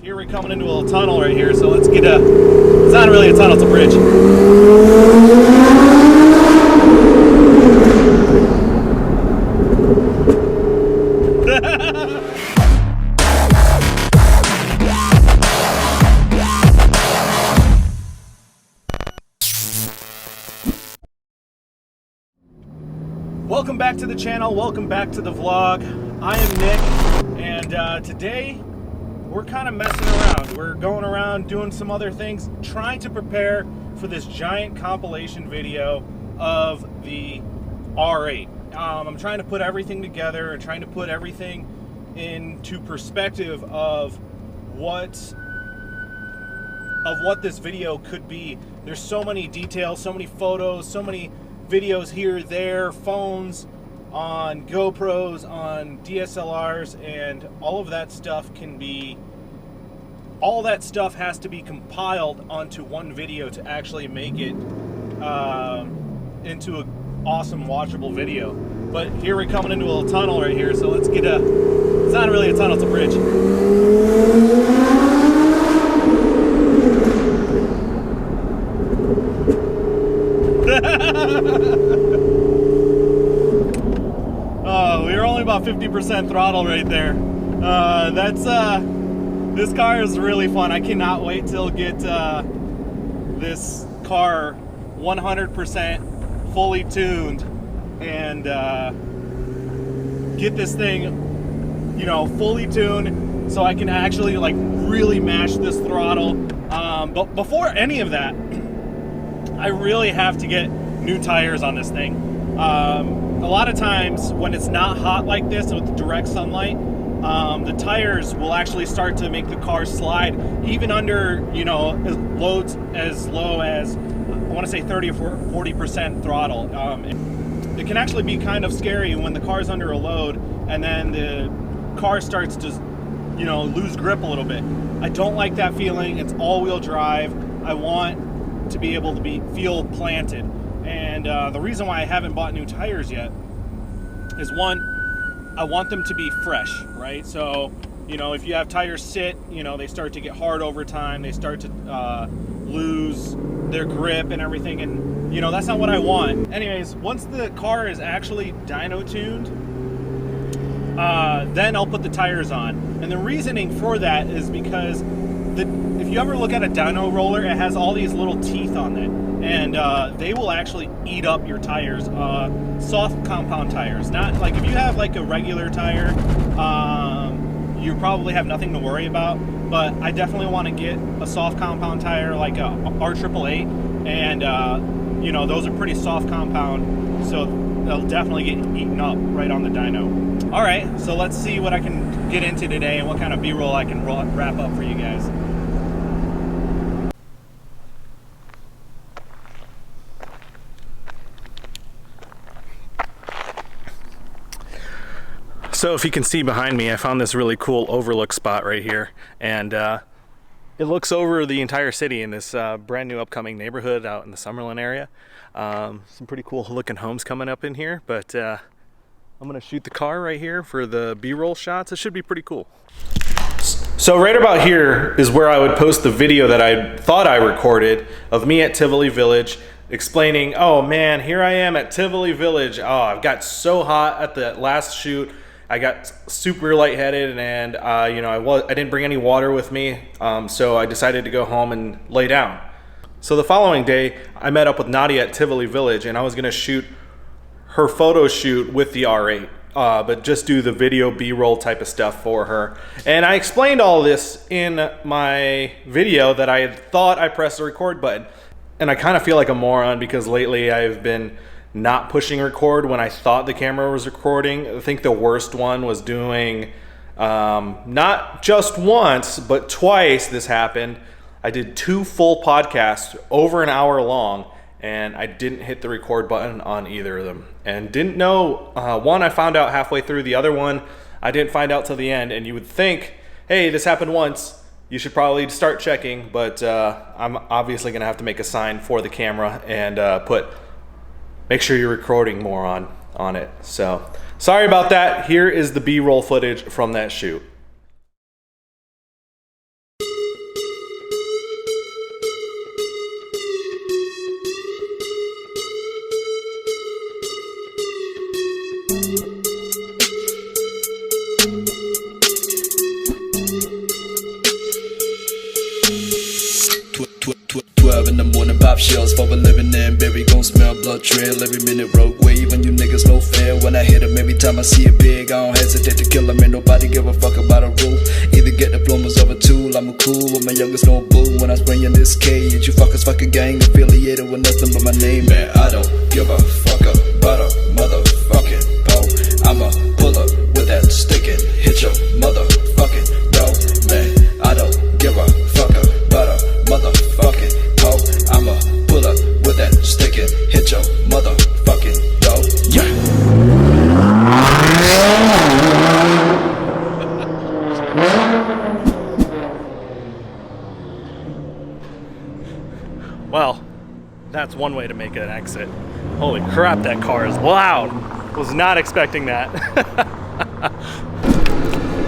Here we're coming into a little tunnel right here, so let's get it's not really a tunnel, it's a bridge. Welcome back to the channel, welcome back to the vlog. I am Nick, and today we're kind of messing around. We're going around doing some other things, trying to prepare for this giant compilation video of the R8. I'm trying to put everything together and trying to put everything into perspective of what this video could be. There's so many details, so many photos, so many videos here, there, phones, on GoPros, on DSLRs, and all of that stuff has to be compiled onto one video to actually make it into an awesome watchable video. But here we're coming into a little tunnel right here, so let's get it's not really a tunnel, it's a bridge. Oh, we were only about 50% throttle right there. This car is really fun. I cannot wait till get this car 100% fully tuned and get this thing, fully tuned so I can actually like really mash this throttle. But before any of that, I really have to get new tires on this thing. A lot of times when it's not hot like this with direct sunlight, the tires will actually start to make the car slide even under, loads as low as, I want to say 30 or 40% throttle. It can actually be kind of scary when the car's under a load and then the car starts to, lose grip a little bit. I don't like that feeling. It's all-wheel drive. I want to be able to feel planted. And the reason why I haven't bought new tires yet is, one, I want them to be fresh, right? So, if you have tires sit, they start to get hard over time. They start to lose their grip and everything. And, that's not what I want. Anyways, once the car is actually dyno tuned, then I'll put the tires on. And the reasoning for that is because if you ever look at a dyno roller, it has all these little teeth on it. And they will actually eat up your tires, soft compound tires. Not like if you have like a regular tire, you probably have nothing to worry about. But I definitely want to get a soft compound tire like a R888, and those are pretty soft compound, so they'll definitely get eaten up right on the dyno. All right, so let's see what I can get into today and what kind of B-roll I can wrap up for you guys. So if you can see behind me, I found this really cool overlook spot right here, and it looks over the entire city in this brand new upcoming neighborhood out in the Summerlin area. Some pretty cool looking homes coming up in here, but I'm gonna shoot the car right here for the B-roll shots. It should be pretty cool. So right about here is where I would post the video that I thought I recorded of me at Tivoli Village, explaining, oh man, here I am at Tivoli Village. Oh, I've got so hot at the last shoot. I got super lightheaded, and I didn't bring any water with me, so I decided to go home and lay down. So the following day, I met up with Nadia at Tivoli Village, and I was gonna shoot her photo shoot with the R8, but just do the video B-roll type of stuff for her. And I explained all this in my video that I had thought I pressed the record button. And I kind of feel like a moron because lately I've been not pushing record when I thought the camera was recording. I think the worst one was doing, not just once, but twice this happened. I did 2 full podcasts over an hour long, and I didn't hit the record button on either of them. And didn't know, one I found out halfway through, the other one I didn't find out till the end. And you would think, hey, this happened once, you should probably start checking, but I'm obviously gonna have to make a sign for the camera and make sure you're recording more on it. So sorry about that. Here is the B-roll footage from that shoot. pop shells for a living and baby gon' smell blood trail every minute road wave and you niggas no fair. When I hit him every time I see it big, I don't hesitate to kill him. Ain't nobody give a fuck about a rule. Either get diplomas of a tool. I'm a cool with my youngest no boo. When I spray in this cage, you fuckers fucking gang affiliated with nothing but my name. Man, I don't give a fuck about a motherfucking pole. I'ma pull up with that stick and hit your motherfucking door. Man, I don't give a fuck about a motherfucking pole. I'ma pull up with that stick and hit your motherfucking door. Yeah. Well, that's one way to make an exit. Holy crap, that car is loud. Was not expecting that.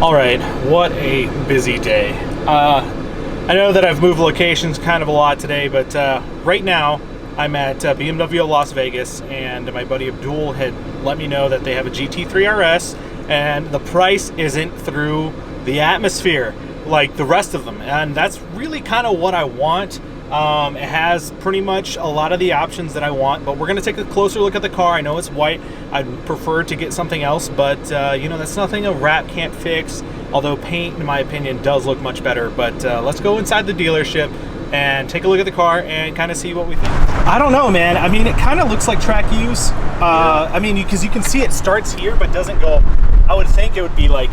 All right, what a busy day. I know that I've moved locations kind of a lot today, but right now I'm at BMW Las Vegas, and my buddy Abdul had let me know that they have a GT3 RS, and the price isn't through the atmosphere like the rest of them, and that's really kind of what I want. It has pretty much a lot of the options that I want, but we're going to take a closer look at the car. I know it's white. I'd prefer to get something else, but you know, that's nothing a wrap can't fix, although paint, in my opinion, does look much better. But let's go inside the dealership and take a look at the car and kind of see what we think. I don't know, man. I mean, it kind of looks like track use. I mean, because you can see it starts here but doesn't go. I would think it would be like,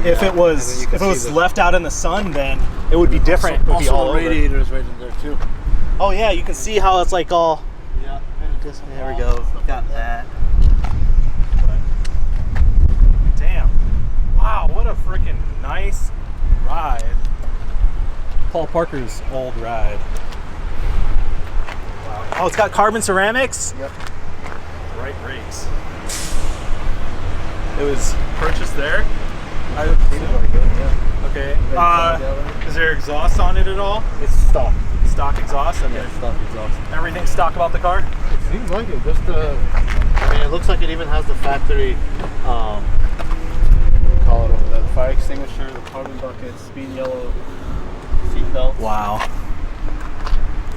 if it was left out in the sun, then it would be different. It would be all over. Radiators right in there too. Oh yeah, you can see how it's like all. Yeah. There we go. Got that. Damn. Wow, what a freaking nice ride. Paul Parker's old ride. Wow. Oh, it's got carbon ceramics? Yep. Right brakes. It was purchased there? I would see it like it, yeah. Okay. Is there exhaust on it at all? It's stock. Stock exhaust? Okay. Yeah, stock exhaust. Everything stock about the car? It seems like it. Just I mean, it looks like it even has the factory, what do you call it over there? The fire extinguisher, the carbon bucket, speed yellow seat belt. Wow.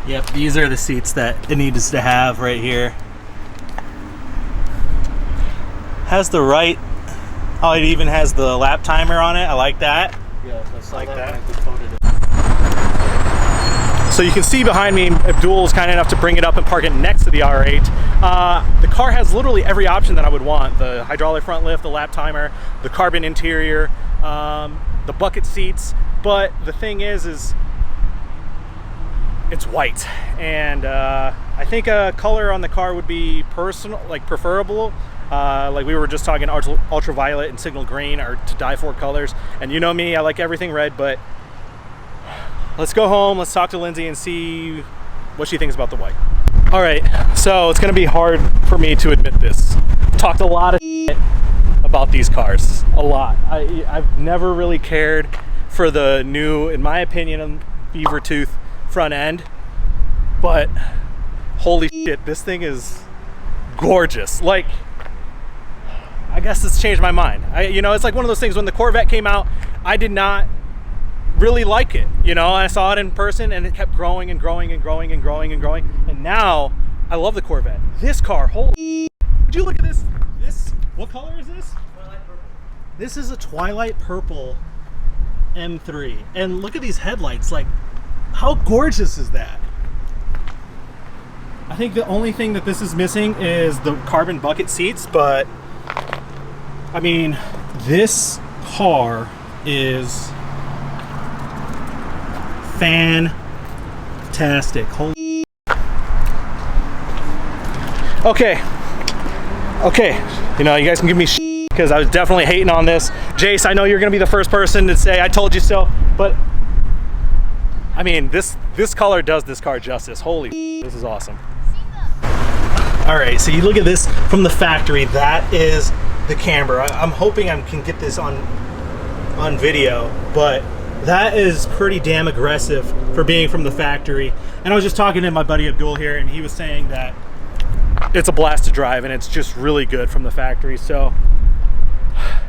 Yep, these are the seats that it needs to have right here. Has the right. Oh, it even has the lap timer on it. I like that. Yeah, that's like that. It. So you can see behind me, Abdul was kind enough to bring it up and park it next to the R8. The car has literally every option that I would want. The hydraulic front lift, the lap timer, the carbon interior, the bucket seats. But the thing is it's white. And I think a color on the car would be preferable. Like we were just talking, ultraviolet and signal green are to die for colors, and you know me, I like everything red. But let's go home, let's talk to Lindsay and see what she thinks about the white. All right, so it's gonna be hard for me to admit this. Talked a lot of shit about these cars, a lot. I've never really cared for the new, in my opinion, beaver tooth front end, but holy shit, this thing is gorgeous. Like, I guess it's changed my mind. You know, it's like one of those things, when the Corvette came out, I did not really like it. You know, I saw it in person and it kept growing and growing and growing and growing and growing. And now I love the Corvette. This car, holy, would you look at this? What color is this? Twilight purple. This is a twilight purple M3. And look at these headlights. Like, how gorgeous is that? I think the only thing that this is missing is the carbon bucket seats, but I mean, this car is fantastic. Holy. Okay. You know, you guys can give me shit because I was definitely hating on this. Jace, I know you're gonna be the first person to say I told you so, but I mean, this color does this car justice. Holy, this is awesome. All right, so you look at this from the factory. That is the camber. I'm hoping I can get this on video, but that is pretty damn aggressive for being from the factory. And I was just talking to my buddy Abdul here, and he was saying that it's a blast to drive, and it's just really good from the factory. So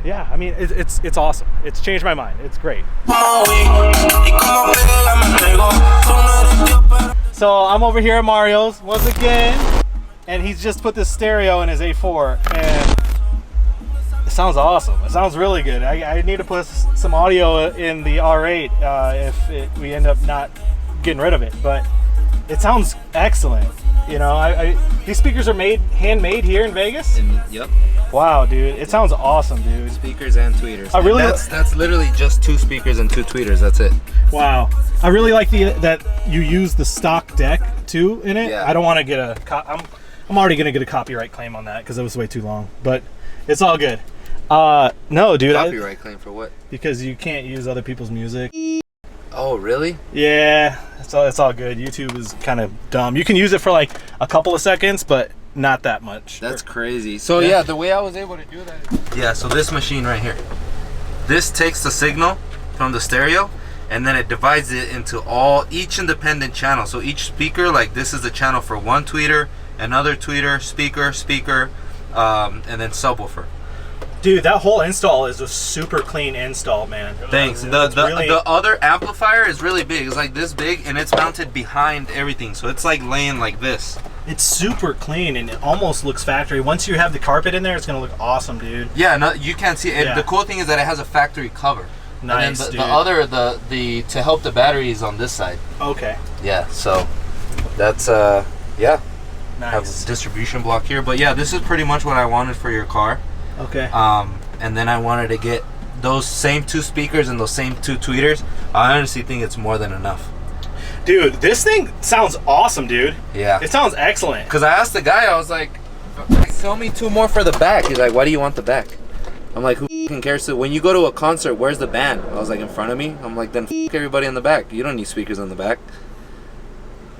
yeah, I mean, it's awesome. It's changed my mind. It's great. So I'm over here at Mario's once again, and he's just put this stereo in his A4, and it sounds awesome. It sounds really good. I need to put some audio in the R8 if we end up not getting rid of it, but it sounds excellent. You know, these speakers are handmade here in Vegas. Yep. Wow, dude, it sounds awesome, dude. Speakers and tweeters. I really that's literally just 2 speakers and 2 tweeters. That's it. Wow, I really like that you use the stock deck too in it. Yeah. I don't want to get I'm already gonna get a copyright claim on that because it was way too long, but it's all good. No, dude. Copyright claim for what? Because you can't use other people's music. Oh, really? Yeah, it's all good. YouTube is kind of dumb. You can use it for like a couple of seconds, but not that much. That's crazy. So yeah, the way I was able to do that is, yeah, so this machine right here, this takes the signal from the stereo and then it divides it into each independent channel. So each speaker, like this is the channel for one tweeter, another tweeter, speaker, and then subwoofer. Dude, that whole install is a super clean install, man. Thanks. The other amplifier is really big. It's like this big, and it's mounted behind everything, so it's like laying like this. It's super clean, and it almost looks factory. Once you have the carpet in there, it's gonna look awesome, dude. Yeah, no, you can't see it. And Yeah. the cool thing is that it has a factory cover. Nice, and then dude. the other, the to help the battery is on this side. Okay. Yeah, so that's yeah. Have Nice. a distribution block here, but yeah, this is pretty much what I wanted for your car. Okay. And then I wanted to get those same 2 speakers and those same 2 tweeters. I honestly think it's more than enough. Dude, this thing sounds awesome, dude. Yeah. It sounds excellent. Because I asked the guy, I was like, sell me 2 more for the back. He's like, why do you want the back? I'm like, who f***ing cares? So when you go to a concert, where's the band? I was like, in front of me. I'm like, then f*** everybody in the back. You don't need speakers in the back.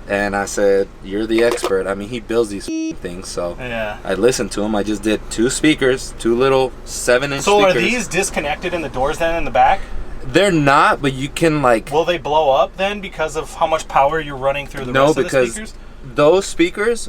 And I said, you're the expert. I mean, he builds these things, so Yeah. I listened to him. I just did 2 speakers, 2 little 7-inch So speakers. are these disconnected in the doors then in the back? They're not, but you can like... Will they blow up then because of how much power you're running through the rest of the speakers? those speakers,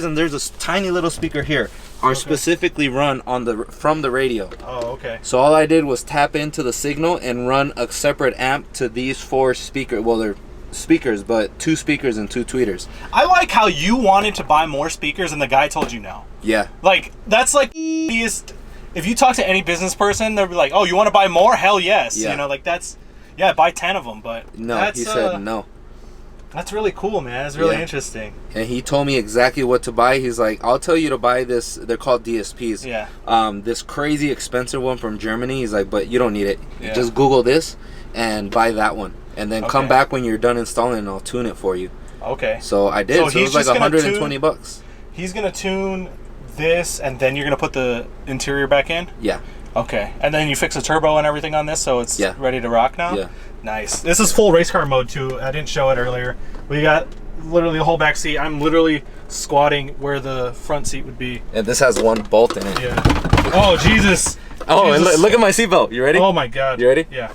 and there's a tiny little speaker here, are specifically run on from the radio. Oh, okay. So all I did was tap into the signal and run a separate amp to these 4 speakers. Well, they're speakers, but 2 speakers and 2 tweeters. I like how you wanted to buy more speakers and the guy told you no. Yeah. Like, that's like if you talk to any business person, they'll be like, oh, you want to buy more? Hell yes. Yeah. You know, like yeah, buy 10 of them, but No, he said no. That's really cool, man. It's really interesting. And he told me exactly what to buy. He's like, I'll tell you to buy this. They're called DSPs. Yeah. This crazy expensive one from Germany. He's like, but you don't need it. Yeah. Just Google this and buy that one. And then come back when you're done installing and I'll tune it for you. Okay. So I did. So it was like $120. He's going to tune this and then you're going to put the interior back in? Yeah. Okay. And then you fix the turbo and everything on this so it's ready to rock now? Yeah. Nice. This is full race car mode too. I didn't show it earlier. We got literally the whole back seat. I'm literally squatting where the front seat would be. And this has 1 bolt in it. Yeah. Oh, Jesus. Oh, Jesus. and look at my seatbelt. You ready? Oh my God. You ready? Yeah.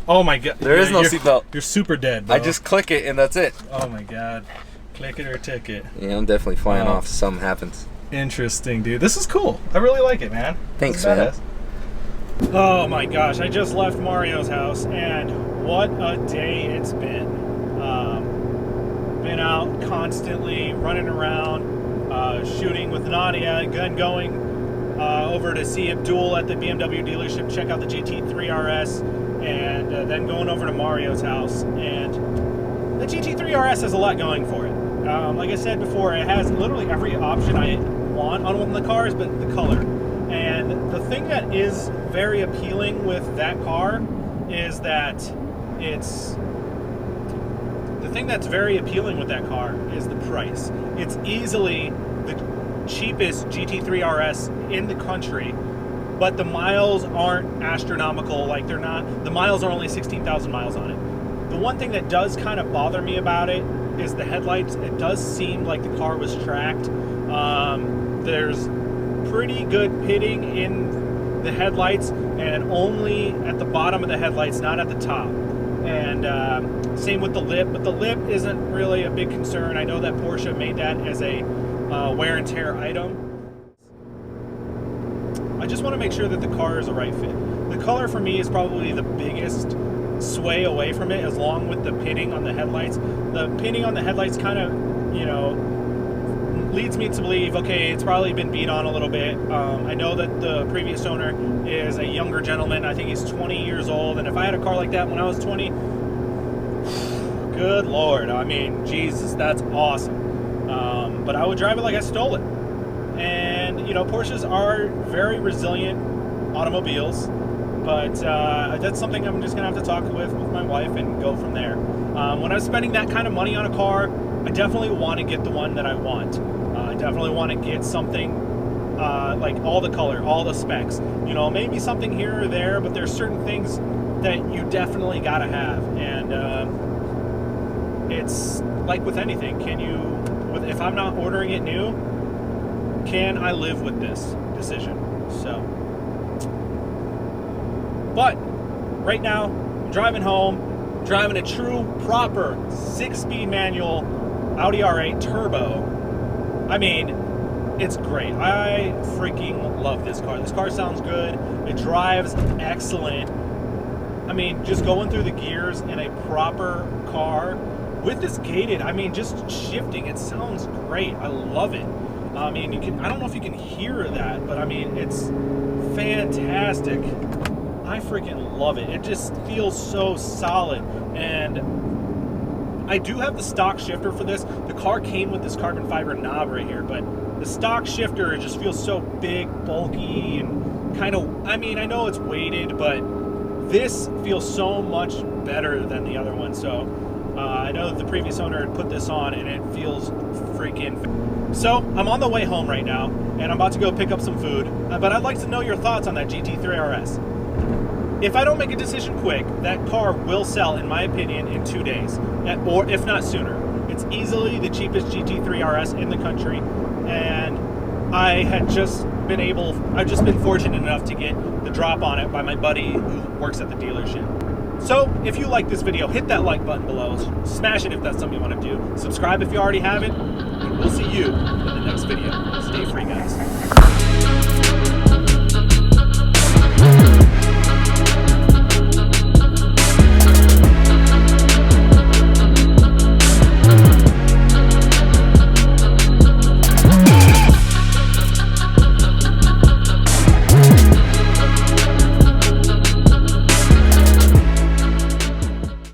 Oh my God. There is no seatbelt. You're super dead, bro. I just click it and that's it. Oh my God. Click it or tick it. Yeah, I'm definitely flying off if something happens. Interesting, dude. This is cool. I really like it, man. Thanks, man. Oh my gosh, I just left Mario's house and what a day it's been. Been out constantly, running around, shooting with Nadia, then going over to see Abdul at the BMW dealership, check out the GT3 RS, and then going over to Mario's house. And the GT3 RS has a lot going for it. Like I said before, it has literally every option I want on one of the cars, but the color. And the thing that is very appealing with that car is that the price. It's easily the cheapest GT3 RS in the country, but the miles aren't astronomical. Like the miles are only 16,000 miles on it. The one thing that does kind of bother me about it is the headlights. It does seem like the car was tracked. There's pretty good pitting in the headlights and only at the bottom of the headlights, not at the top. And same with the lip, but the lip isn't really a big concern. I know that Porsche made that as a wear and tear item. I just want to make sure that the car is a right fit. The color for me is probably the biggest sway away from it, as long with the pinning on the headlights. The pinning on the headlights kind of, you know, leads me to believe, okay, it's probably been beat on a little bit. I know that the previous owner is a younger gentleman. I think he's 20 years old, and if I had a car like that when I was 20, good Lord, I mean, Jesus, that's awesome. But I would drive it like I stole it. And, you know, Porsches are very resilient automobiles, but that's something I'm just going to have to talk with my wife and go from there. When I'm spending that kind of money on a car, I definitely want to get the one that I want. I definitely want to get something like all the color, all the specs. You know, maybe something here or there, but there's certain things that you definitely got to have. And it's like with anything. If I'm not ordering it new, can I live with this decision? So, but right now, I'm driving home, driving a true, proper 6-speed manual Audi R8 Turbo. I mean, it's great. I freaking love this car. This car sounds good. It drives excellent. I mean, just going through the gears in a proper car with this gated, I mean, just shifting, it sounds great. I love it. I mean, I don't know if you can hear that, but I mean, it's fantastic. I freaking love it. It just feels so solid. And I do have the stock shifter for this. The car came with this carbon fiber knob right here, but the stock shifter, it just feels so big, bulky, and kind of, I mean, I know it's weighted, but this feels so much better than the other one. So I know that the previous owner had put this on, and it feels freaking. So I'm on the way home right now, and I'm about to go pick up some food, but I'd like to know your thoughts on that GT3 RS. If I don't make a decision quick, that car will sell, in my opinion, in 2 days, or if not sooner. It's easily the cheapest GT3 RS in the country, and I've just been fortunate enough to get the drop on it by my buddy who works at the dealership. So if you like this video, hit that like button below, smash it if that's something you want to do, subscribe if you already haven't, and we'll see you in the next video. Stay free, guys.